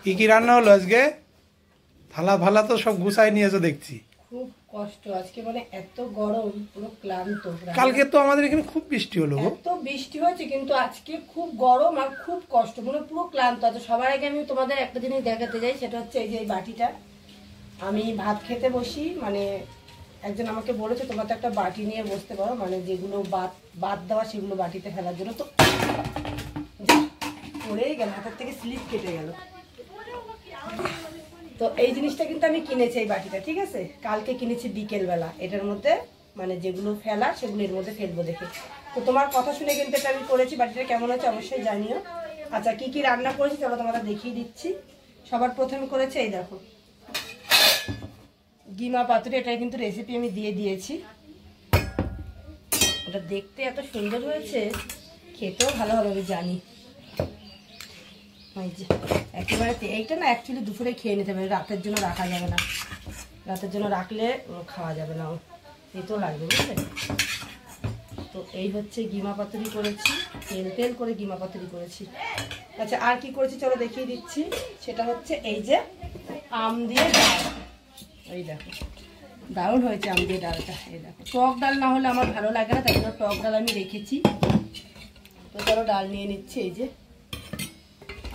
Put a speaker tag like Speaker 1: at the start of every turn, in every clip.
Speaker 1: কি কি রান্না হলো আজকে? থালা ফালা তো সব গুছাই নিয়েছো দেখছি।
Speaker 2: খুব কষ্ট আজকে, মানে এত গরম, পুরো ক্লান্ত।
Speaker 1: কালকে তো আমাদের এখানে খুব বৃষ্টি হলো গো।
Speaker 2: এত বৃষ্টি হয়েছে কিন্তু আজকে খুব গরম আর খুব কষ্ট, মানে পুরো ক্লান্ত। তো সবার আগে আমি তোমাদের একটা জিনিস দেখাতে যাই, সেটা হচ্ছে এই যে এই বাটিটা। আমি ভাত খেতে বসি, মানে একজন আমাকে বলেছে তোমরা তো একটা বাটি নিয়ে বসতে পারো, মানে যেগুলো বাদ দেওয়া সেগুলো বাটিতে ফেলার জন্য। তো পড়েই গেল, হাতের থেকে স্লিপ কেটে গেল। তো এই জিনিসটা কিন্তু আমি কিনেছি, এই বাটিটা, ঠিক আছে? কালকে কিনেছি বিকেলবেলা। এটার মধ্যে মানে যেগুলো ফেলা সেগুলো এর মধ্যে ফেলবো দেখে। তো তোমার কথা শুনে কিন্তু এটা আমি করেছি। বাটিটা কেমন হচ্ছে অবশ্যই জানিও। আচ্ছা, কি কি রান্না করেছি চলো তোমাদের দেখিয়ে দিচ্ছি। সবার প্রথমে করেছে এই দেখো গিমা পাতুরি। এটা কিন্তু রেসিপি আমি দিয়ে দিয়েছি। ওটা দেখতে এত সুন্দর হয়েছে, খেতেও ভালো হবে আমি জানি। একেবারে এইটা না অ্যাকচুয়ালি দুপুরে খেয়ে নিতে হবে, রাতের জন্য রাখা যাবে না। রাতের জন্য রাখলে খাওয়া যাবে না, তেতো লাগবে, বুঝলে? তো এই হচ্ছে গিমা পাতুরি করেছি, তেল তেল করে গিমা পাতুরি করেছি। আচ্ছা, আর কি করেছি চলো দেখিয়ে দিচ্ছি। সেটা হচ্ছে এই যে আম দিয়ে ডাল। এই দেখো দারুণ হয়েছে আম দিয়ে ডালটা। এই দেখো, টক ডাল না হলে আমার ভালো লাগে না, তাই জন্য টক ডাল আমি রেখেছি। তো চলো ডাল নিয়ে নিচ্ছি। এই যে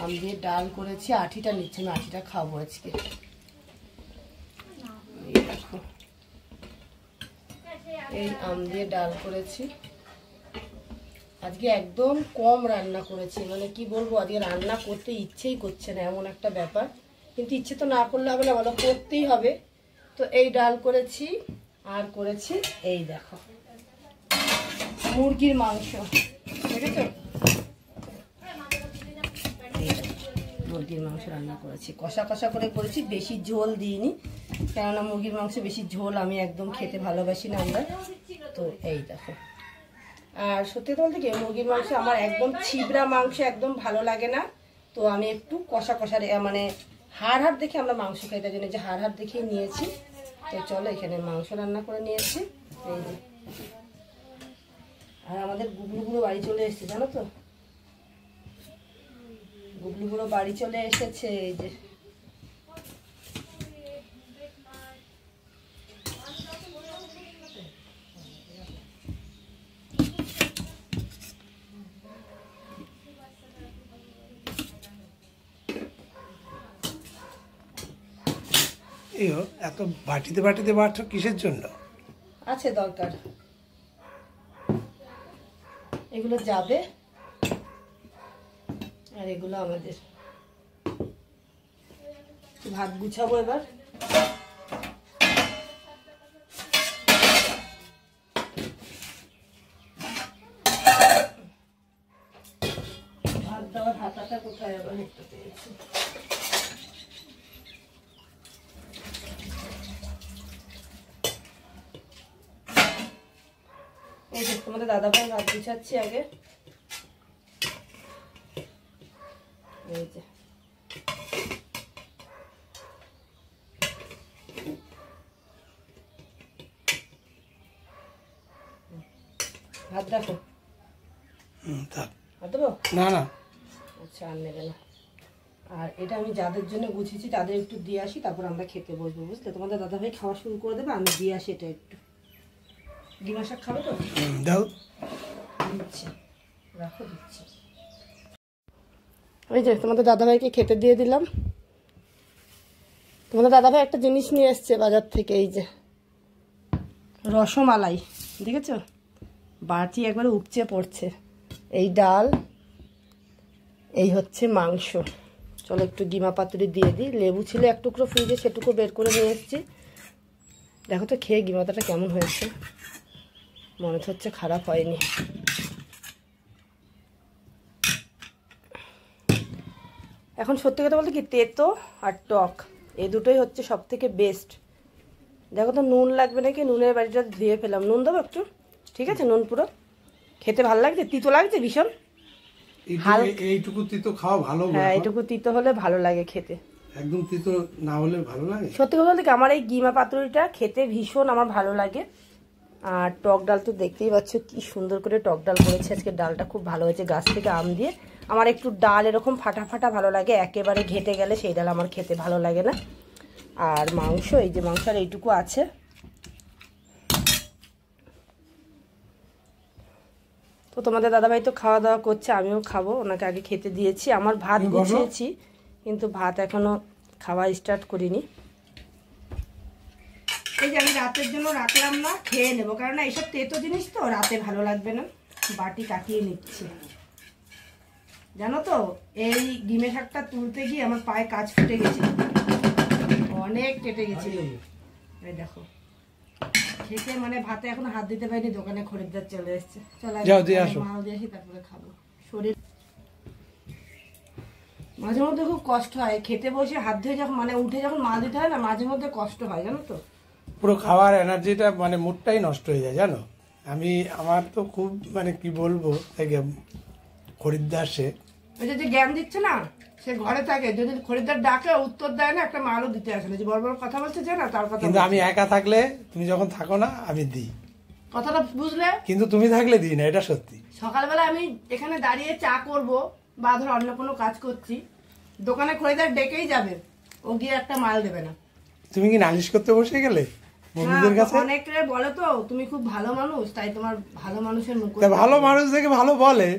Speaker 2: আম দিয়ে ডাল করেছি, আঠিটা নিচ্ছে, আমি আঠিটা খাবো আজকে। এই দেখো এই আম দিয়ে ডাল করেছি আজকে। একদম কম রান্না করেছি, মানে কি বলবো, আজকে রান্না করতে ইচ্ছেই করছে না, এমন একটা ব্যাপার। কিন্তু ইচ্ছে তো না করলে হবে না, বলো, করতেই হবে। তো এই ডাল করেছি, আর করেছি এই দেখো মুরগির মাংস, দেখেছো? মুরগির মাংস রান্না করেছি, কষা কষা করে করেছি, বেশি ঝোল দিইনি, কেননা মুরগির মাংস বেশি ঝোল আমি একদম খেতে ভালোবাসি না আমরা। তো এই দেখো, আর সত্যি বলতে কি মুরগির মাংস আমার একদম ছিবড়া মাংস একদম ভালো লাগে না। তো আমি একটু কষা কষা, মানে হাড় হাড় দেখে আমরা মাংস খাই, তাই জন্য যে হাড় হাড় দেখেই নিয়েছি। তো চলো এখানে মাংস রান্না করে নিয়েছি। এই যে, আর আমাদের গুগলুগুলো বাড়ি চলে এসেছে, জানো তো? গুগলুগুলো বাড়ি চলে এসেছে। এই যে
Speaker 1: এত বাটিতে বাটিতে বাড়ছো কিসের জন্য?
Speaker 2: আছে দরকার, এগুলো যাবে আর এগুলো আমাদের। ভাত গুছাবো এবার। ভাত দেওয়ার হাতাটা কোথায় আবার দেখতে পেয়েছি। এই যে তোমাদের দাদাভাই ভাত গুছাচ্ছি আগে। এই যে ভাত দেখো, ভাত দেবো
Speaker 1: না না,
Speaker 2: আচ্ছা আর নেবে না। আর এটা আমি যাদের জন্য গুছিয়েছি তাদের একটু দিয়ে আসি, তারপর আমরা খেতে বসবো, বুঝলে? তোমাদের দাদাভাই খাওয়া শুরু করে দেবে, আমি দিয়ে আসি এটা একটু। ডিমা শাক খাবে তো?
Speaker 1: দাও,
Speaker 2: দিচ্ছি, রাখো, দিচ্ছি। ওই যে তোমাদের দাদাভাইকে খেতে দিয়ে দিলাম। তোমাদের দাদাভাই একটা জিনিস নিয়ে এসছে বাজার থেকে, এই যে রসমালাই, দেখেছো? বাটি একবারে উপচে পড়ছে। এই ডাল, এই হচ্ছে মাংস। চলো একটু গিমা পাতুরি দিয়ে দিই। লেবু ছিল এক টুকরো ফ্রিজে, সেটুকু বের করে নিয়ে এসেছি। দেখো তো খেয়ে গিমাটাটা কেমন হয়েছে, মনে হচ্ছে খারাপ হয়নি। এখন সত্যি কথা বলতে কি, তেতো আর টক এই দুটোই হচ্ছে সব থেকে বেস্ট। দেখো তো নুন লাগবে নাকি, নুনের বাড়িটা ধুয়ে ফেলাম। নুন দেবো একটু, ঠিক আছে? নুন পুরো খেতে ভালো লাগছে, তিতো লাগছে ভীষণ।
Speaker 1: এইটুকু তিতো খাওয়া ভালো।
Speaker 2: হ্যাঁ, এইটুকু তিতো হলে ভালো লাগে খেতে,
Speaker 1: একদম তিতো না হলে ভালো লাগে।
Speaker 2: সত্যি কথা বলতে আমার এই গিমা পাতুরিটা খেতে ভীষণ আমার ভালো লাগে। আর টক ডাল তো দেখতেই পাচ্ছ কি সুন্দর করে টক ডাল করেছে আজকে। ডালটা খুব ভালো হয়েছে, গাছ থেকে আম দিয়ে। আমার একটু ডাল এরকম ফাটা ফাটা ভালো লাগে, একেবারে ঘেটে গেলে সেই ডাল আমার খেতে ভালো লাগে না। আর মাংস, এই যে মাংস আর এইটুকু আছে। তো তোমাদের দাদাভাই তো খাওয়া দাওয়া করছে, আমিও খাবো, ওনাকে আগে খেতে দিয়েছি। আমার ভাত গুছিয়েছি কিন্তু ভাত এখনো খাওয়া স্টার্ট করিনি। এই যে আমি রাতের জন্য রাখলাম না, খেয়ে নেবো, কারণ এইসব তেতো জিনিস তো রাতে ভালো লাগবে না। বাটি কাটিয়ে নিচ্ছে, জানো তো এই ডিমের শাকটা তুলতে গিয়ে আমার পায়ে কাজ ফুটে গেছিল, অনেক কেটে গেছিল। এই দেখো খেতে মানে ভাতে এখন হাত দিতে পারিনি, দোকানে খরিদ্দার চলে এসছে। চলো মাল দিয়ে আসি তারপরে খাবো। শরীর মাঝে মধ্যে খুব কষ্ট হয় খেতে বসে হাত ধুয়ে, যখন মানে উঠে যখন মাল দিতে হয় না, মাঝে মধ্যে কষ্ট হয় জানো তো।
Speaker 1: পুরো খাওয়ার এনার্জিটা মানে মুডটাই নষ্ট হয়ে যায় জানো। আমার তো খুব মানে কি বলবো, খরিদ্দার সে
Speaker 2: ওই যে জ্ঞান দিচ্ছে না, সে ঘরে থাকে, যদি খরিদ্দার ডাকে উত্তর দেয় না, একটা মালও দিতে আসে না, যে বড় বড় কথা বলছে যে না তার কথা।
Speaker 1: কিন্তু আমি একা থাকলে, তুমি যখন থাকো না আমি দিই
Speaker 2: কথাটা, বুঝলে?
Speaker 1: কিন্তু তুমি থাকলে দিই না, এটা সত্যি।
Speaker 2: সকালবেলা আমি এখানে দাঁড়িয়ে চা করব বা ধর অন্য কোনো কাজ করছি, দোকানে খরিদ্দার ডেকেই যাবে, ও গিয়ে একটা মাল দেবে না।
Speaker 1: তুমি কি নালিশ করতে বসে গেলে বন্ধুদের কাছে?
Speaker 2: অনেকে বলে তো তুমি খুব ভালো মানুষ, তাই তোমার ভালো মানুষের মুখ।
Speaker 1: ভালো মানুষ দেখে ভালো বলে,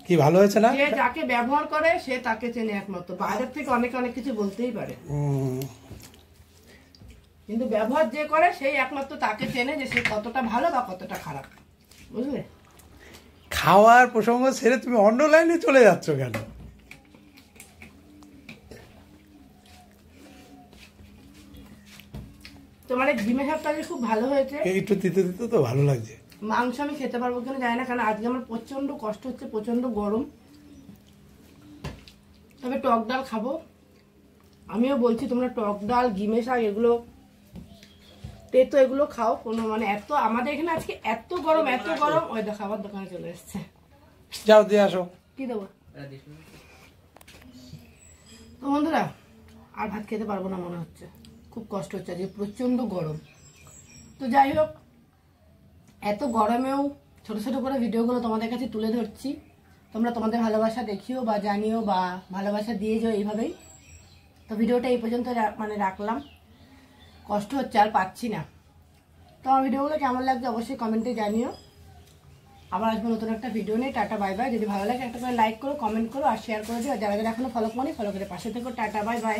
Speaker 1: কি ভালো হয়েছে না?
Speaker 2: যে যাকে ব্যবহার করে সে তাকে চেনে একমাত্র, বাইরের থেকে অনেকে অনেক কিছু বলতেই পারে, কিন্তু ব্যবহার যে করে সেই একমাত্র তাকে চেনে যে সে কতটা ভালো বা কতটা খারাপ, বুঝলে?
Speaker 1: খাওয়ার প্রসঙ্গ ছেড়ে তুমি অন্য লাইনে চলে যাচ্ছ কেন?
Speaker 2: তোমার এই ডিমের শাকটা খুব ভালো হয়েছে,
Speaker 1: একটু তিতে তিতে তো ভালো লাগছে।
Speaker 2: মাংস আমি খেতে পারবো কিনা জানি না, কারণ আজকে আমার প্রচন্ড কষ্ট হচ্ছে, প্রচন্ড গরম। তবে টক ডাল খাবো। আমিও বলছি তোমরা টক ডাল, ডিমের শাক এগুলো তেতো এগুলো খাও, কোনো মানে এত আমাদের এখানে আজকে এত গরম এত গরম। ওই দেখো আবার দোকানে চলে এসছে,
Speaker 1: যাও দিয়ে আসো।
Speaker 2: কি দেবো? তো বন্ধুরা আর ভাত খেতে পারবো না মনে হচ্ছে, খুব কষ্ট হচ্ছে, আজকে প্রচন্ড গরম। তো যাই হোক, এত গরমেও ছোট ছোট করে ভিডিওগুলো তোমাদের কাছে তুলে ধরছি, তোমরা তোমাদের ভালোবাসা দেখিও বা জানিও বা ভালোবাসা দিয়ে যাও এইভাবেই। তো ভিডিওটা এই পর্যন্ত মানে রাখলাম, কষ্ট হচ্ছে আর পাচ্ছি না। তো আমার ভিডিওগুলো কেমন লাগছে অবশ্যই কমেন্টে জানিও। আবার আসবো নতুন একটা ভিডিও নিয়ে। Tata bye bye. যদি ভালো লাগে একটা করে লাইক করো, কমেন্ট করো আর শেয়ার করে দিও। যারা যারা এখনো ফলো করো ফলো করে পাশে থেকো। Tata bye bye.